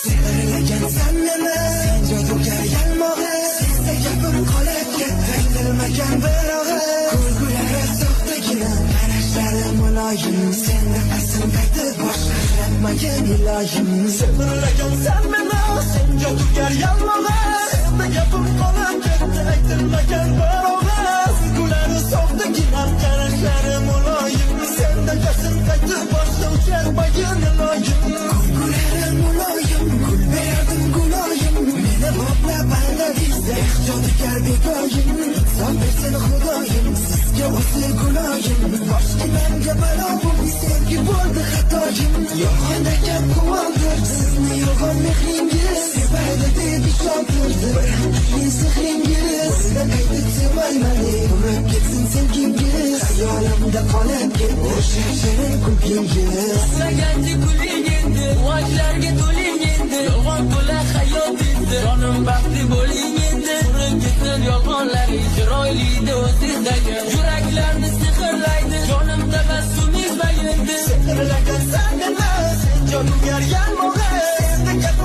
Sehrlagan sen meni, sen jodugar yalmog'i, senda gapim qolib ketdi, aytilmagan bir og'iz. Kulgulari soxtagina, qarashlari muloyim, senda asl qaytib boshqa yaratmagan iloyim. Sehrlagan sen meni, sen jodugar yalmog'i, senda gapim qolib ketdi, aytilmagan bir og'iz. Kulgulari soxtagina, qarashlari muloyim, senda asl qaytib boshqa yaratmagan iloyim. Kulgulari muloyim, gul berdim guloyim, meni boplab aldadingda, jodugar begoyim. Son bersin xudoyim, sizga o'zi guloyim. Boshqa menga balo bo'ldi, sevgi bo'ldi xatoyim. Yo'g'onda gap quvondir, sizni yo'g'on mehringiz, sebaydi deb ishontirdi bir sehringiz. Bunda qaytib sevmayman, urib ketsin sevgingiz, xayolimda qolib ketdi o'sha shirin kulgingiz. Islaganchi kuling endi, quvonchlarga to'ling endi, yolg'on to'la hayot endi, jonim baxtli bo'ling endi. Urib ketsin yolg'onlaring, chiroylida o'zizdagi yuraklarni sehrlaydi, jonim tabassum izlaydi. Sehrlagan sen meni, sen jodugar yalmog'i, senda gapim